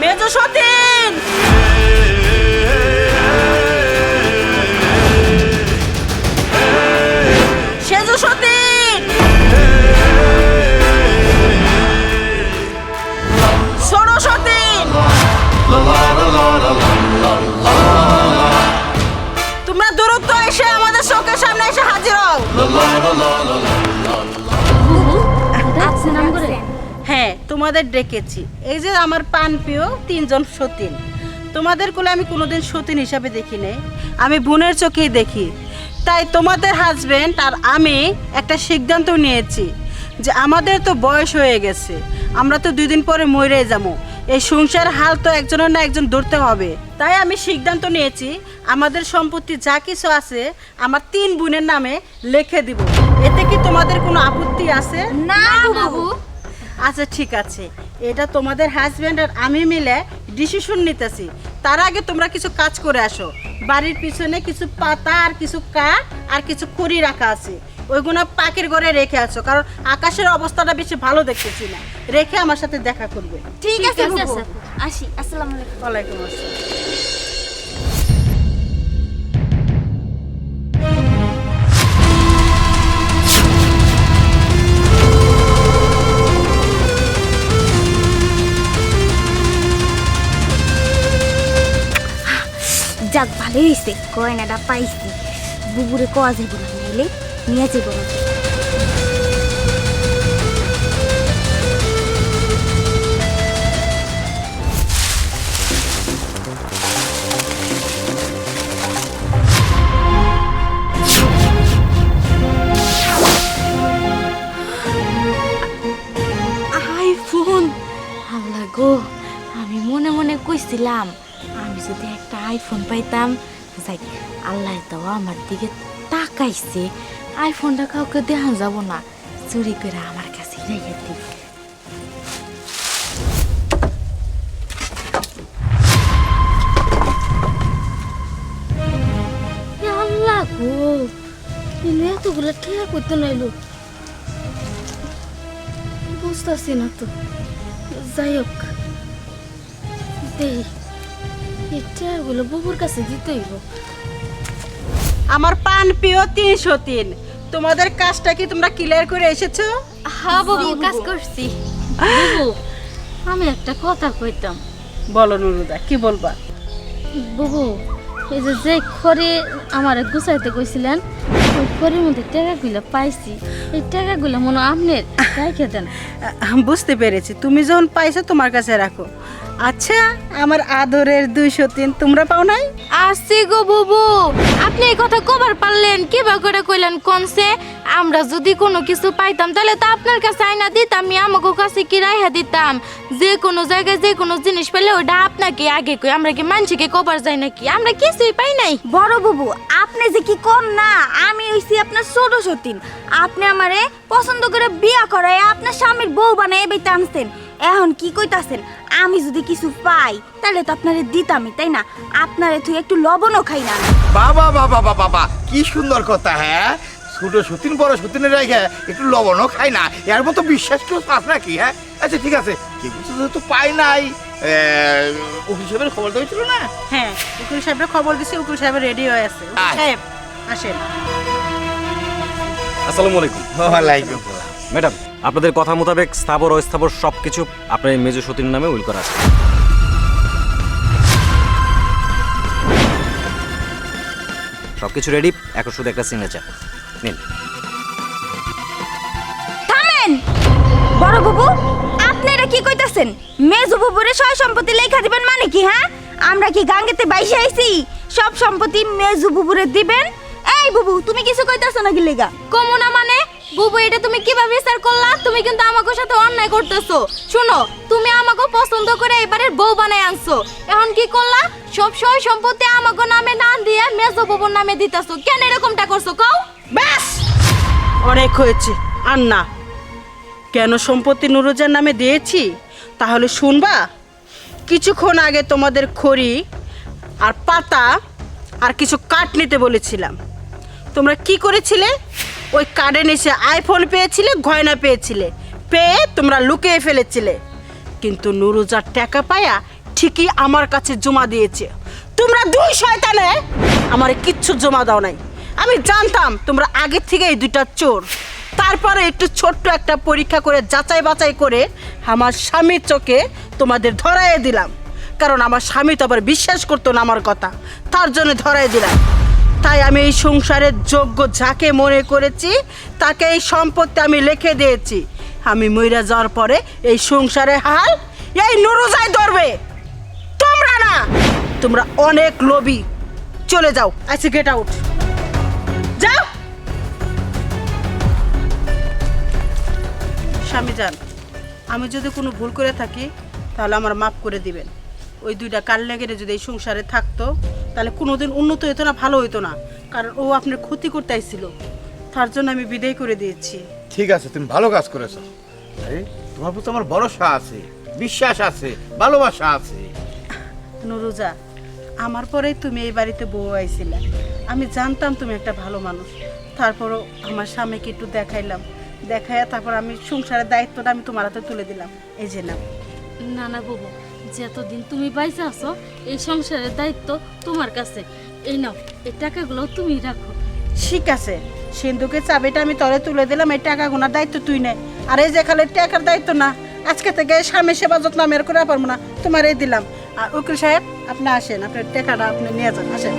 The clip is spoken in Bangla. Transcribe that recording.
মেজো সতীন, সেজো সতীন, ষোড় সতীন, তোমরা দ্রুত এসে আমাদের চোখের সামনে এসে হাজির হও। হ্যাঁ, তোমাদের ডেকেছি। এই যে আমার পানপ্রিয় 3 জন সতীন। তোমাদের কোলে আমি কোনোদিন সতীন হিসাবে দেখি নাই, আমি বোনের চোখেই দেখি। তাই তোমাদের হাজবেন্ড আর আমি একটা সিদ্ধান্ত নিয়েছি যে আমাদের তো বয়স হয়ে গেছে, আমরা তো 2 দিন পরে মরে যাবো। এই সংসার হাল তো একজনের না একজন ধরতে হবে। তাই আমি সিদ্ধান্ত নিয়েছি আমাদের সম্পত্তি যা কিছু আছে আমার 3 বোনের নামে লিখে দিব। এতে কি তোমাদের কোনো আপত্তি আছে? না বাবু। আচ্ছা ঠিক আছে, এটা তোমাদের হাজবেন্ড আর আমি মিলে ডিসিশন নিতেছি। তার আগে তোমরা কিছু কাজ করে আসো। বাড়ির পিছনে কিছু পাতা আর কিছু কাঠ আর কিছু খড়ি রাখা আছে, ওইগুলো পাখির ঘরে রেখে আসো, কারণ আকাশের অবস্থাটা বেশি ভালো দেখতেছি না। রেখে আমার সাথে দেখা করবে। ঠিক আছে আসি। আসসালামু আলাইকুম। ওয়ালাইকুম আসসালাম। যাক ভালোই হয়েছে, গয়নাটা পাইছি। বুবুরে কোয়া যাইব না, নাইলে নিয়ে যাইব না। আইফোন! আল্লাহ গো, আমি মনে মনে কইছিলাম আমি যদি একটা আইফোন পাইতাম। যাই, আল্লাহ তো আমার দিকে তাকাইছে। আইফোনটা কাউকে দেখা যাব না, চুরি করে আমার কাছে রেখে দিই। আল্লাহ গো, এনে এতগুলো ঠেয়া করতে নাইলো, বুঝতেছি না তো। যাই হোক, এই ঠেয়াগুলো বুবুর কাছে দিতে হইব। আমার পানপ্রিয় 3 সতীন, তোমাদের কাজটা কি তোমরা ক্লিয়ার করে এসেছো? হ্যাঁ বাবু, কাজ করছি। বুবু, আমি একটা কথা কইতাম। বলো নুরুদা, কি বলবা? বুবু, এই যে খড়ি আমার গুছাইতে কইছিলেন, ওই খড়ির মধ্যে টাকাগুলো পাইছি। এই টাকাগুলো মনে আপনার রাইখে দেন। বুঝতে পেরেছি, তুমি যখন পাইছো তোমার কাছে রাখো। আচ্ছা, আমার আদরের 2 সতীন, তোমরা পাও নাই? আসছি গো বুবু, আপনি এই কথা কবার পারলেন? কিবা করে কইলেন কোনসে? আমরা যদি কোনো কিছু পাইতাম তাহলে তো আপনার কাছে আইনা দিতাম, আমি আমাকে কাছে কি রাইহা দিতাম। যে কোনো জায়গায় যে কোনো জিনিস পেলে ওটা আপনাকে আগে কই, আমরা কি মানুষকে কবার যাই নাকি? আমরা কিছুই পাই নাই। বড় বুবু, আপনি যে কি কোন না, আমি হইছি আপনার ছোট সতীন। আপনি আমারে পছন্দ করে বিয়া করায় আপনার স্বামীর বউ বানায় বেইতে আনছেন। এখন কি কইতাছেন? আমি যদি কিছু পাই তাহলে তো আপনারে দিতামই, তাই না? আপনারে তুই একটু লবণও খাই না। বাবা বাবা বাবা বাবা, কি সুন্দর কথা। হ্যাঁ, ছোট সতীন বড় সতীনের রেখে একটু লবণও খাই না, এর মতো বিশ্বাস কেউ পাস নাকি? হ্যাঁ, আচ্ছা ঠিক আছে, কেউ তো পাই নাই। উকিল সাহেবের খবর দিয়েছিল না? হ্যাঁ, উকিল সাহেবের খবর দিছি, উকিল সাহেব রেডি হয়ে আছে। উকিল সাহেব আসেন। আসসালামু আলাইকুম। ওয়ালাইকুম ম্যাডাম, আপনাদের কথা মোতাবেক স্থাবর অস্থাবর সব কিছু আপনার মেজো সতীর নামে উইল করা আছে। সব কিছু রেডি, এখন শুধু একটা সিগনেচার নিন। থামেন! বড় বুবু, আপনারা কি কইতাছেন? মেজু বুবুরে সয় সম্পত্তি লেখা দিবেন মানে কি? হ্যাঁ, আমরা কি গাঙ্গেতে বাইসে আইছি সব সম্পত্তি মেজু বুবুরে দিবেন? এই বুবু, তুমি কিছু কইতাছ নাকি লেগা? কমনা মানে? বুবু, এটা তুমি কিভাবে বিচার করলা? তুমি কিন্তু আমাকে সাথে অন্যায় করতেছো। শুনো, তুমি আমাকে পছন্দ করে এবারে বউ বানায় আনছো, এখন কি করলা? সব সয় সম্পত্তি আমাকে নামে না দিয়ে মেজো বুবুর নামে দিতেছো। কেন এরকমটা করছো কও? ব্যাস, অনেক হয়েছে। আর না, কেন সম্পত্তি নুরুজার নামে দিয়েছি তাহলে শুনবা। কিছুক্ষণ আগে তোমাদের খড়ি আর পাতা আর কিছু কাঠ নিতে বলেছিলাম, তোমরা কি করেছিলে? ওই কার্ডের নিচে আইফোন পেয়েছিলে, গয়না পেয়েছিলে, পেয়ে তোমরা লুকিয়ে ফেলেছিলে। কিন্তু নুরুজার টাকা পায়া ঠিকই আমার কাছে জমা দিয়েছে। তোমরা দুই শয়তানে আমারে কিচ্ছু জমা দাও নাই। আমি জানতাম তোমরা আগে থেকে এই দুইটা চোর। তারপরে একটু ছোট্ট একটা পরীক্ষা করে যাচাই বাছাই করে আমার স্বামীর চোখে তোমাদের ধরাইয়ে দিলাম। কারণ আমার স্বামী তো আবার বিশ্বাস করতো না আমার কথা, তার জন্য ধরাই দিলাম। তাই আমি এই সংসারের যোগ্য যাকে মনে করেছি তাকে এই সম্পত্তি আমি লিখে দিয়েছি। আমি মইরা যাওয়ার পরে এই সংসারের হাল এই নুরুজাই ধরবে, তোমরা না। তোমরা অনেক লোভী। চলে যাও, আচ্ছা গেট আউট, যাও। স্বামী যান, আমি যদি কোনো ভুল করে থাকি তাহলে আমার মাফ করে দিবেন। ওই দুইটা কাল লেগে যদি এই সংসারে থাকতো তাহলে কোনোদিন উন্নত হতো না, ভালো হতো না। কারণ ও আপনার ক্ষতি করতে আইছিল, তার জন্য আমি বিদায় করে দিয়েছি। ঠিক আছে, তুমি ভালো কাজ করেছো। আরে তোমার প্রতি আমার ভরসা আছে, বিশ্বাস আছে, ভালোবাসা আছে। নুরুজা, আমার পরেই তুমি এই বাড়িতে বউ আইছিলে। আমি জানতাম তুমি একটা ভালো মানুষ, তারপরও আমার স্বামীকে একটু দেখাইলাম, দেখাইয়া তারপর আমি সংসারের দায়িত্বটা আমি তোমার হাতে তুলে দিলাম। এই যে নাও। না না বাবু, যতদিন তুমি বাইসে আছো এই সংসারের দায়িত্ব তোমার কাছে। এই নাও, এই টাকাগুলো তুমি রাখো। ঠিক আছে, সিন্ধুকের চাবিটা আমি তলে তুলে দিলাম, এই টাকা গোনার দায়িত্ব তুই নে। আর এই যে খালি টাকার দায়িত্ব না, আজকে থেকে স্বামী সেবা যত্ন আমি আর করে পারবো না, তোমার এই দিলাম। আর উকিল সাহেব আপনি আসেন, আপনার টাকাটা আপনি নিয়ে যান, আসেন।